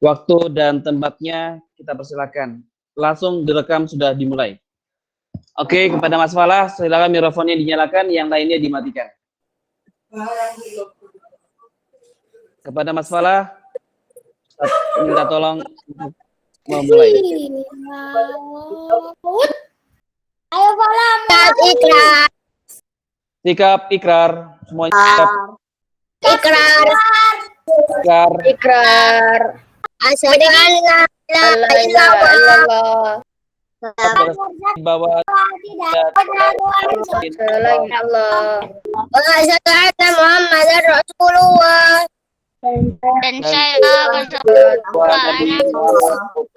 Waktu dan tempatnya kita persilakan. Langsung direkam sudah dimulai. Oke, kepada Mas Falah, silakan mikrofonnya dinyalakan, yang lainnya dimatikan. Kepada Mas Falah, minta tolong untuk memulai. Ayo Falah, ikrar. Sikap ikrar, semuanya sikap Ikrar. ikrar. Ikrar. Asyhadu an la ilaha illallah. Bahwa Tidak Allah. Wa asyhadu anna Muhammadar Rasulullah. Dan saya bersabar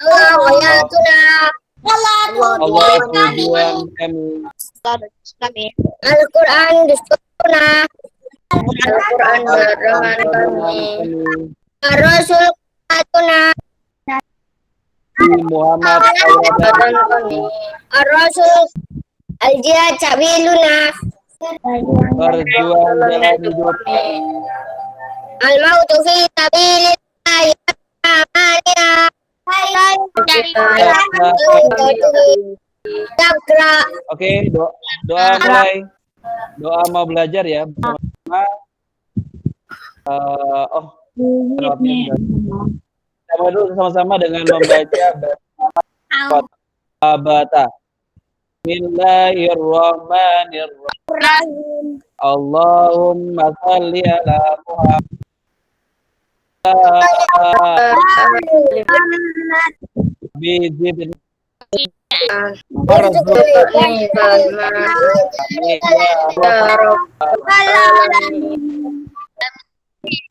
Allah ya Tuhan. Allah tujuan kami. Al-Quran dusturna. Al-Quran pedoman kami. Rasul atuna. Muhammad Pedoman kami. Rasul al-jihad sabiluna. berjuang dalam hidup Al-mautu fi sabilillah. Oke, doa mulai. Doa mau belajar ya bersama. Kita dulu sama-sama dengan membaca bata. Bismillahirrahmanirrahim. Allahumma shalli ala Muhammad. Bizibni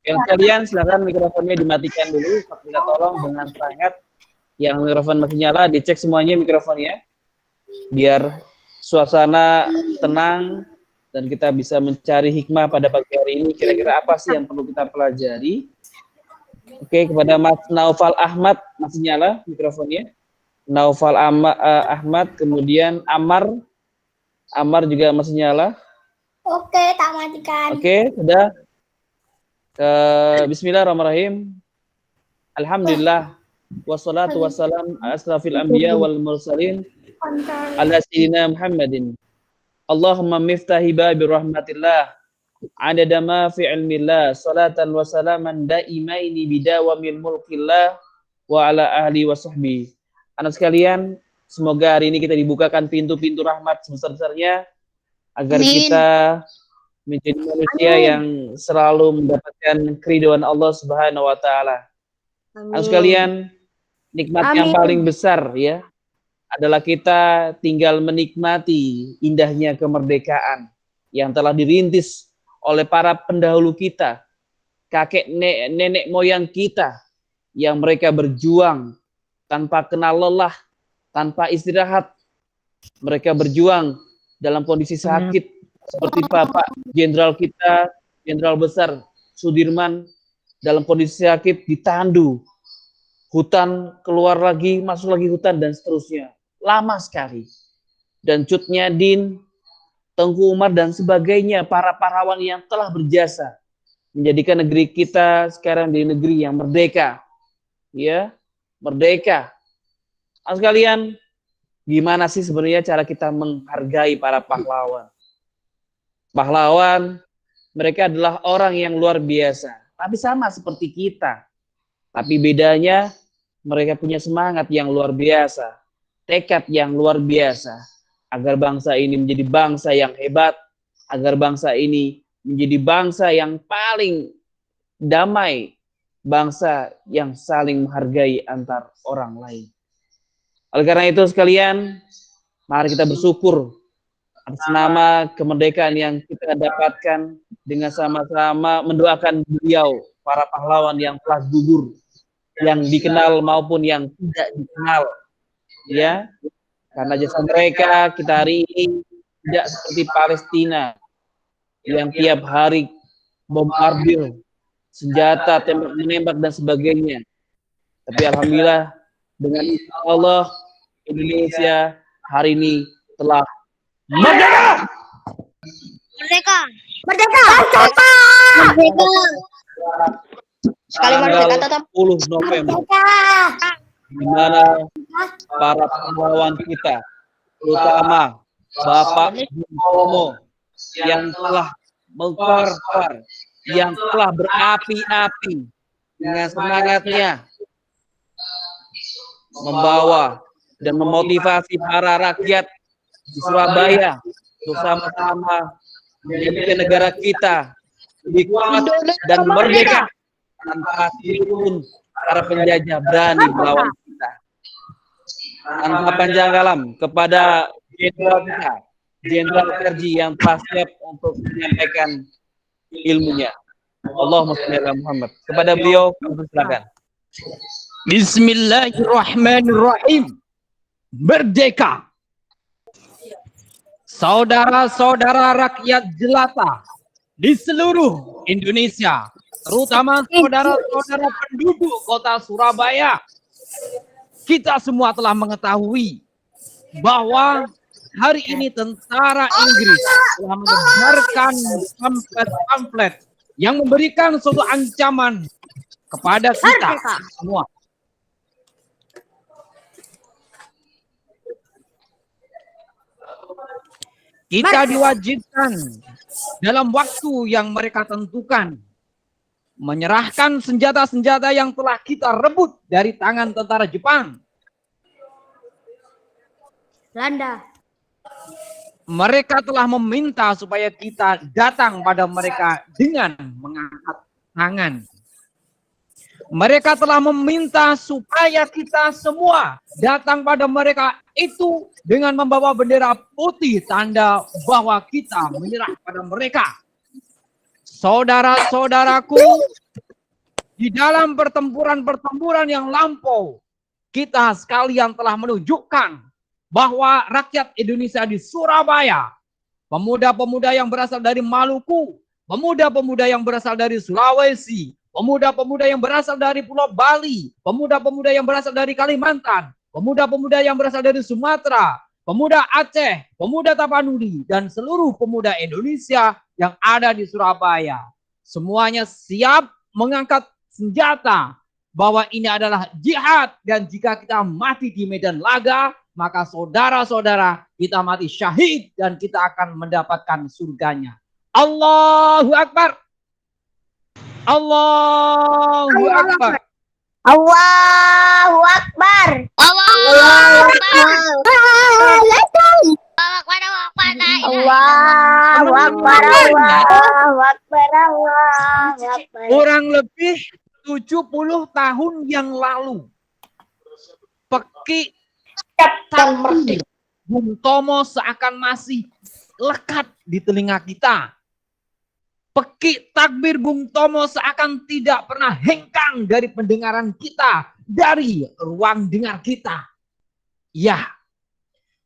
yang kalian silakan mikrofonnya dimatikan dulu. Kita tolong dengan sangat yang mikrofon masih nyala dicek semuanya mikrofonnya biar suasana tenang dan kita bisa mencari hikmah pada pagi hari ini. Kira-kira apa sih yang perlu kita pelajari? Oke, kepada Mas Naufal Ahmad masih nyala mikrofonnya. Naufal Ahmad, kemudian Amar juga masih nyala. Oke, tak matikan. Oke, sudah. Bismillahirrahmanirrahim. Alhamdulillah wassalatu wassalam asrafil anbiya wal mursalin ala sayyidina Muhammadin. Allahumma miftahi babi rahmatillah adada ma fi ilmillah salatan wa salaman daimaini bidawamil mulkillah wa ala ahli wa sahbihi. Anak sekalian, semoga hari ini kita dibukakan pintu-pintu rahmat sebesar-besarnya agar kita menjadi manusia yang selalu mendapatkan keridhaan Allah Subhanahu wa taala. Anak sekalian, nikmat yang paling besar ya adalah kita tinggal menikmati indahnya kemerdekaan yang telah dirintis oleh para pendahulu kita, kakek nenek moyang kita yang mereka berjuang tanpa kenal lelah, tanpa istirahat. Mereka berjuang dalam kondisi sakit seperti Bapak Jenderal kita, Jenderal Besar Sudirman dalam kondisi sakit ditandu. Hutan keluar lagi, masuk lagi hutan dan seterusnya. Lama sekali. Dan Cut Nyadin, Tengku Umar dan sebagainya, para pahlawan yang telah berjasa menjadikan negeri kita sekarang di negeri yang merdeka. Ya, merdeka. Nah, sekalian, gimana sih sebenarnya cara kita menghargai para pahlawan? Pahlawan, mereka adalah orang yang luar biasa, tapi sama seperti kita. Tapi bedanya, mereka punya semangat yang luar biasa, tekad yang luar biasa, agar bangsa ini menjadi bangsa yang hebat, agar bangsa ini menjadi bangsa yang paling damai, bangsa yang saling menghargai antar orang lain. Oleh karena itu sekalian, mari kita bersyukur atas nama kemerdekaan yang kita dapatkan dengan sama-sama mendoakan beliau, para pahlawan yang telah gugur, yang dikenal maupun yang tidak dikenal. Ya, karena jasa mereka kita hari ini tidak seperti Palestina yang tiap hari bombardir, senjata, tembak menembak dan sebagainya. Tapi alhamdulillah dengan Allah Indonesia hari ini telah merdeka. Merdeka. Merdeka. Merdeka. Merdeka. tanggal 10 November, di mana para pahlawan kita, terutama Bapak Bung Tomo yang telah mengkor-kor, yang telah berapi-api dengan semangatnya membawa dan memotivasi para rakyat di Surabaya untuk sama-sama menjadikan negara kita lebih kuat dan merdeka tanpa pun para penjajah berani melawan kita. Tanpa panjang kalam, kepada Jenderal kita, Jenderal Ferji yang telah siap untuk menyampaikan ilmunya. Allahumma shalli ala Muhammad. Kepada beliau, kami persilakan. Bismillahirrahmanirrahim. Merdeka. Saudara-saudara rakyat jelata di seluruh Indonesia, terutama saudara-saudara penduduk kota Surabaya, kita semua telah mengetahui bahwa hari ini tentara Inggris telah menyebarkan pamflet-pamflet yang memberikan suatu ancaman kepada kita semua. Kita diwajibkan dalam waktu yang mereka tentukan menyerahkan senjata-senjata yang telah kita rebut dari tangan tentara Jepang, Belanda. Mereka telah meminta supaya kita datang pada mereka dengan mengangkat tangan. Mereka telah meminta supaya kita semua datang pada mereka itu dengan membawa bendera putih, tanda bahwa kita menyerah pada mereka. Saudara-saudaraku, di dalam pertempuran-pertempuran yang lampau, kita sekalian telah menunjukkan bahwa rakyat Indonesia di Surabaya, pemuda-pemuda yang berasal dari Maluku, pemuda-pemuda yang berasal dari Sulawesi, pemuda-pemuda yang berasal dari Pulau Bali, pemuda-pemuda yang berasal dari Kalimantan, pemuda-pemuda yang berasal dari Sumatera, pemuda Aceh, pemuda Tapanuli, dan seluruh pemuda Indonesia yang ada di Surabaya. Semuanya siap mengangkat senjata bahwa ini adalah jihad, dan jika kita mati di medan laga, maka saudara-saudara kita mati syahid dan kita akan mendapatkan surganya. Allahu Akbar. Allahu Akbar. Allahu Akbar. Allahu Akbar. Allahu Akbar. Allahu Akbar. Allahu Akbar. Kurang lebih 70 tahun yang lalu, peki takbir Bung Tomo seakan masih lekat di telinga kita. Peki takbir Bung Tomo seakan tidak pernah hengkang dari pendengaran kita, dari ruang dengar kita. Ya,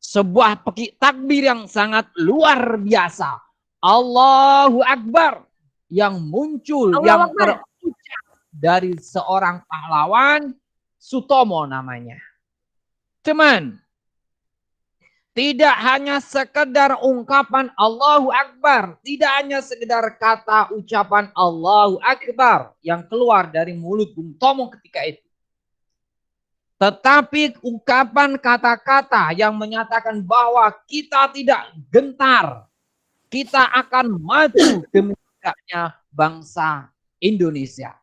sebuah peki takbir yang sangat luar biasa. Allahu Akbar yang muncul, yang terucap dari seorang pahlawan, Sutomo namanya. Teman, tidak hanya sekedar ungkapan Allahu Akbar, tidak hanya sekedar kata ucapan Allahu Akbar yang keluar dari mulut Bung Tomo ketika itu. Tetapi ungkapan kata-kata yang menyatakan bahwa kita tidak gentar, kita akan maju demi tegaknya bangsa Indonesia,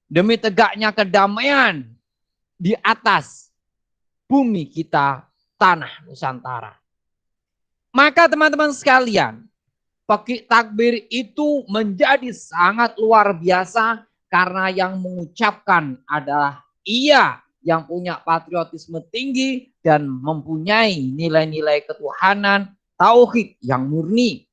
demi tegaknya kedamaian di atas bumi kita, tanah Nusantara. Maka teman-teman sekalian, peki takbir itu menjadi sangat luar biasa karena yang mengucapkan adalah ia yang punya patriotisme tinggi dan mempunyai nilai-nilai ketuhanan, tauhid yang murni.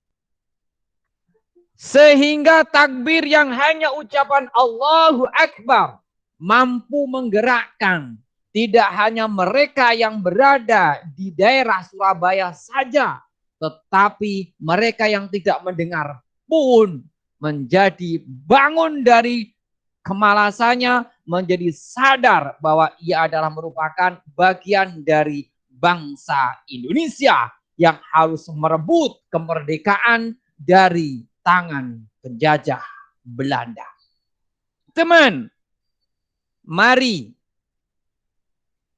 Sehingga takbir yang hanya ucapan Allahu Akbar mampu menggerakkan tidak hanya mereka yang berada di daerah Surabaya saja, tetapi mereka yang tidak mendengar pun menjadi bangun dari kemalasannya, menjadi sadar bahwa ia adalah merupakan bagian dari bangsa Indonesia yang harus merebut kemerdekaan dari tangan penjajah Belanda. Teman, Mari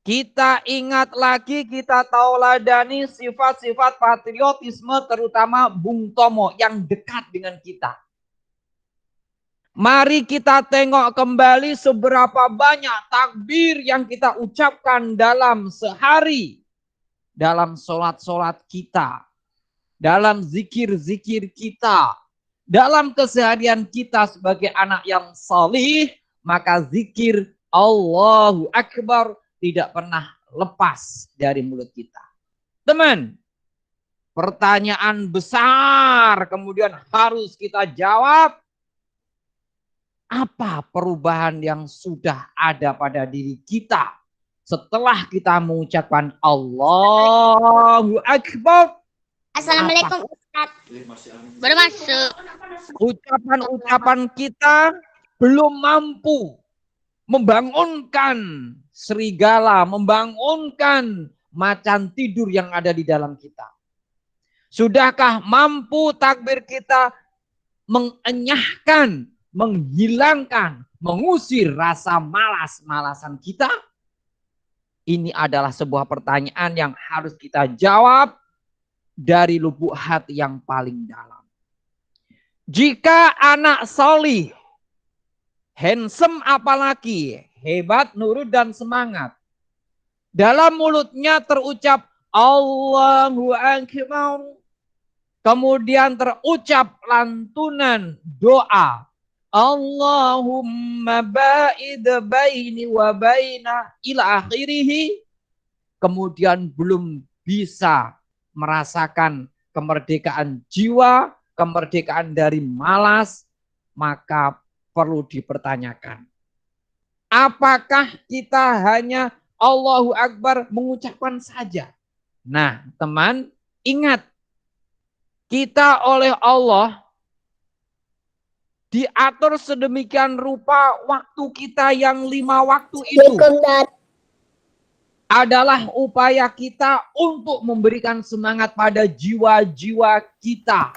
kita ingat lagi, kita tauladani sifat-sifat patriotisme terutama Bung Tomo yang dekat dengan kita. Mari kita tengok kembali seberapa banyak takbir yang kita ucapkan dalam sehari. Dalam sholat-sholat kita. Dalam zikir-zikir kita. Dalam keseharian kita sebagai anak yang salih. Maka zikir Allahu Akbar tidak pernah lepas dari mulut kita. Teman, pertanyaan besar kemudian harus kita jawab. Apa perubahan yang sudah ada pada diri kita setelah kita mengucapkan Allahu Akbar? Assalamualaikum Ustaz. Baru masuk. Ucapan-ucapan kita belum mampu membangunkan serigala, membangunkan macan tidur yang ada di dalam kita. Sudahkah mampu takbir kita mengenyahkan, menghilangkan, mengusir rasa malas-malasan kita? Ini adalah sebuah pertanyaan yang harus kita jawab dari lubuk hati yang paling dalam. Jika anak solih, handsome apalagi, hebat, nurut dan semangat. Dalam mulutnya terucap Allahu Akbar. Kemudian terucap lantunan doa. Allahumma ba'id baini wa baina ila akhirih. Kemudian belum bisa merasakan kemerdekaan jiwa, kemerdekaan dari malas, maka perlu dipertanyakan. Apakah kita hanya Allahu Akbar mengucapkan saja? Nah, teman, ingat. Kita oleh Allah diatur sedemikian rupa waktu kita yang 5 waktu itu adalah upaya kita untuk memberikan semangat pada jiwa-jiwa kita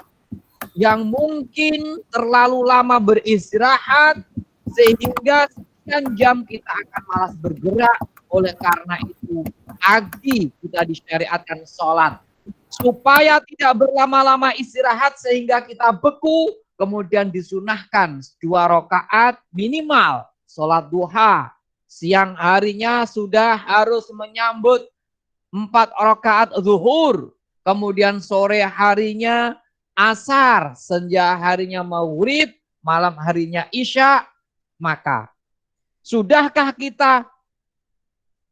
yang mungkin terlalu lama beristirahat sehingga sekian jam kita akan malas bergerak. Oleh karena itu pagi kita disyariatkan sholat supaya tidak berlama-lama istirahat sehingga kita beku, kemudian disunahkan 2 rakaat minimal sholat duha. Siang harinya sudah harus menyambut 4 rakaat zuhur, kemudian sore harinya asar, senja harinya maghrib, malam harinya isya. Maka sudahkah kita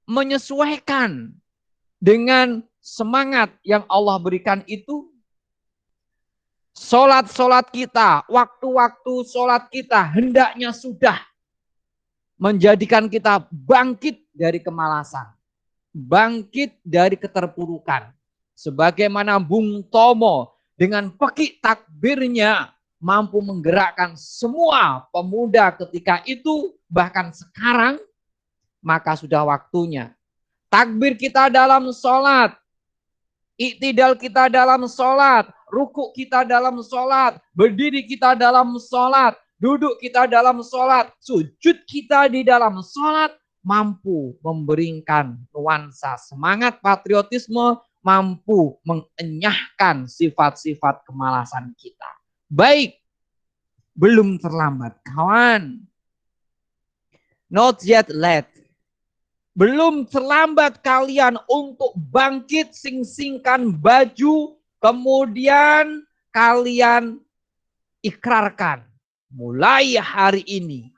menyesuaikan dengan semangat yang Allah berikan itu? Sholat-sholat kita, waktu-waktu sholat kita hendaknya sudah menjadikan kita bangkit dari kemalasan, bangkit dari keterpurukan. Sebagaimana Bung Tomo dengan pekik takbirnya mampu menggerakkan semua pemuda ketika itu, bahkan sekarang, maka sudah waktunya. Takbir kita dalam sholat, iktidal kita dalam sholat, rukuk kita dalam sholat, berdiri kita dalam sholat, duduk kita dalam sholat, sujud kita di dalam sholat, mampu memberikan nuansa semangat patriotisme, mampu mengenyahkan sifat-sifat kemalasan kita. Baik, belum terlambat kawan. Not yet late. Belum terlambat kalian untuk bangkit, sing-singkan baju, kemudian kalian ikrarkan. Mulai hari ini,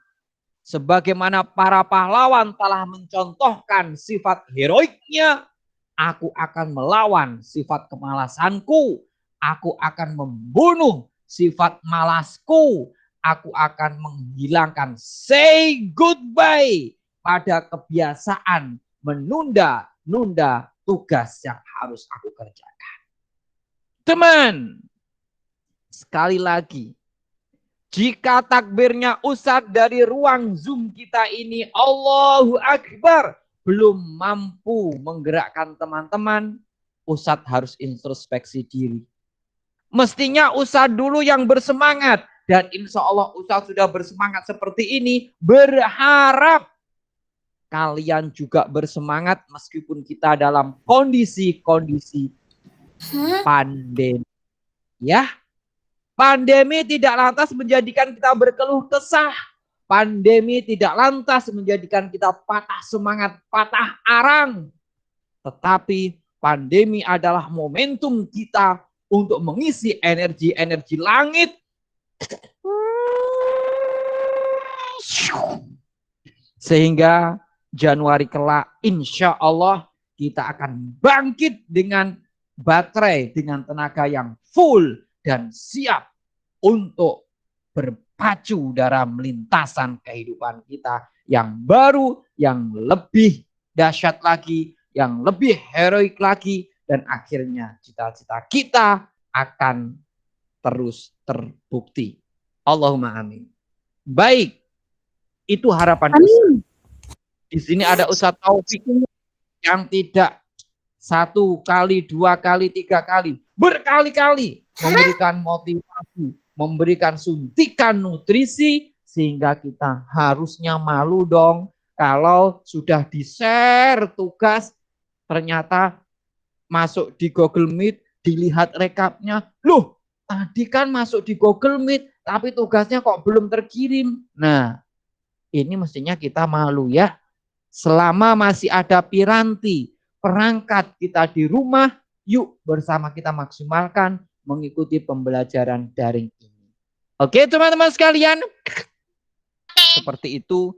sebagaimana para pahlawan telah mencontohkan sifat heroiknya, aku akan melawan sifat kemalasanku, aku akan membunuh sifat malasku, aku akan menghilangkan, say goodbye pada kebiasaan menunda-nunda tugas yang harus aku kerjakan. Teman, sekali lagi, jika takbirnya Ustadz dari ruang Zoom kita ini Allahu Akbar belum mampu menggerakkan teman-teman, Ustadz harus introspeksi diri. Mestinya Ustadz dulu yang bersemangat, dan insya Allah Ustadz sudah bersemangat seperti ini, berharap kalian juga bersemangat meskipun kita dalam kondisi-kondisi pandemi. Ya, pandemi tidak lantas menjadikan kita berkeluh kesah. Pandemi tidak lantas menjadikan kita patah semangat, patah arang. Tetapi pandemi adalah momentum kita untuk mengisi energi-energi langit. Sehingga Januari kelak insya Allah kita akan bangkit dengan baterai, dengan tenaga yang full dan siap untuk berpacu dalam lintasan kehidupan kita yang baru, yang lebih dahsyat lagi, yang lebih heroik lagi, dan akhirnya cita-cita kita akan terus terbukti. Allahumma amin. Baik, itu harapan Ustaz. Di sini ada Ustaz Taufik yang tidak 1 kali, 2 kali, 3 kali, berkali-kali memberikan motivasi, memberikan suntikan nutrisi, sehingga kita harusnya malu dong kalau sudah di-share tugas, ternyata masuk di Google Meet, dilihat rekapnya, loh tadi kan masuk di Google Meet, tapi tugasnya kok belum terkirim. Nah, ini mestinya kita malu ya. Selama masih ada piranti, perangkat kita di rumah, yuk bersama kita maksimalkan mengikuti pembelajaran daring ini. Oke teman-teman sekalian, seperti itu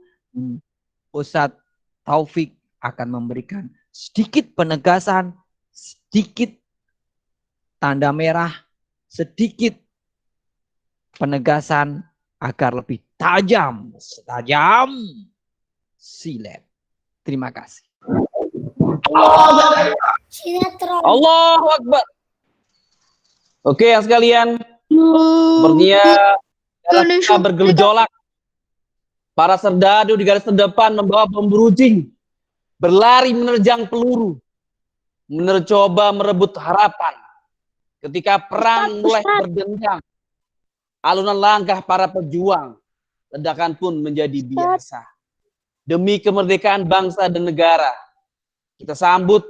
Ustadz Taufik akan memberikan sedikit penegasan, sedikit tanda merah, sedikit penegasan agar lebih tajam silet. Terima kasih. Allahu Akbar. Oke, yang sekalian, sepertinya kita bergejolak. Para serdadu di garis terdepan membawa bom beruncing, berlari menerjang peluru, mencoba merebut harapan. Ketika perang mulai berdendang, alunan langkah para pejuang, ledakan pun menjadi biasa. Demi kemerdekaan bangsa dan negara, kita sambut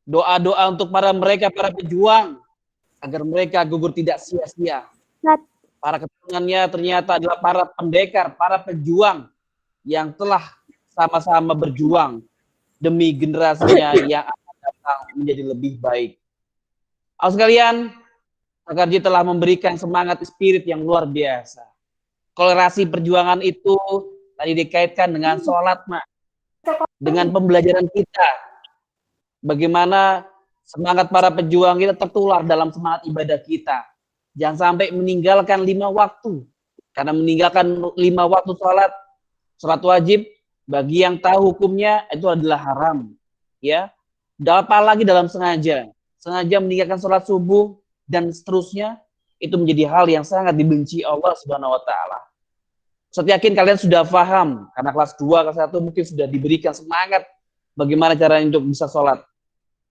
doa-doa untuk para pejuang, agar mereka gugur tidak sia-sia. Para keturunannya ternyata adalah para pendekar, para pejuang yang telah sama-sama berjuang demi generasinya yang akan datang menjadi lebih baik. Awas sekalian, Sakarji telah memberikan semangat spirit yang luar biasa. Kolerasi perjuangan itu tadi dikaitkan dengan sholat, Mak. Dengan pembelajaran kita. Bagaimana semangat para pejuang kita tertular dalam semangat ibadah kita. Jangan sampai meninggalkan 5 waktu. Karena meninggalkan 5 waktu sholat wajib, bagi yang tahu hukumnya, itu adalah haram. Ya, apalagi dalam sengaja meninggalkan sholat subuh, dan seterusnya, itu menjadi hal yang sangat dibenci Allah Subhanahu wa Ta'ala. Saya yakin kalian sudah paham, karena kelas 2, kelas 1 mungkin sudah diberikan semangat bagaimana caranya untuk bisa sholat.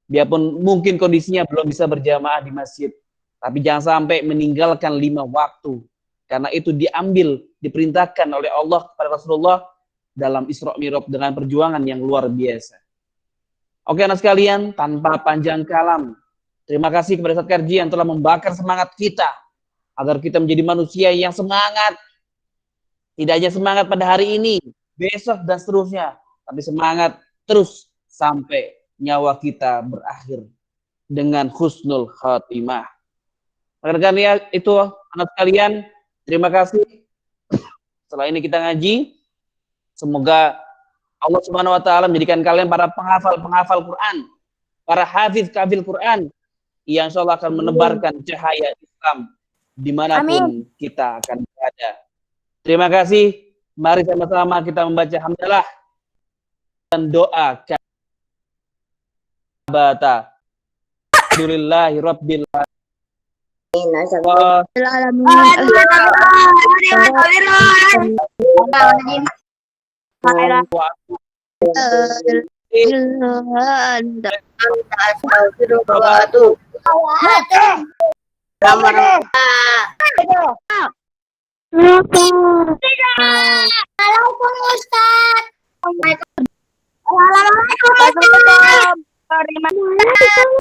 Biarpun mungkin kondisinya belum bisa berjamaah di masjid, tapi jangan sampai meninggalkan 5 waktu, karena itu diperintahkan oleh Allah kepada Rasulullah dalam Isra Mi'raj dengan perjuangan yang luar biasa. Oke anak sekalian, tanpa panjang kalam, terima kasih kepada Ustadz Karji yang telah membakar semangat kita, agar kita menjadi manusia yang semangat. Tidak hanya semangat pada hari ini, besok dan seterusnya, tapi semangat terus sampai nyawa kita berakhir dengan husnul khatimah. Rekan-rekan ya, itu anak sekalian, terima kasih. Setelah ini kita ngaji. Semoga Allah Subhanahu wa Ta'ala menjadikan kalian para penghafal Quran, para hafiz Quran, yang insya Allah akan menebarkan cahaya Islam dimanapun kita akan berada. Terima kasih. Mari sama-sama kita membaca hamdalah dan doa. Alhamdulillahi Rabbil Waalaikumsalam Ustaz. Assalamualaikum. Terima kasih.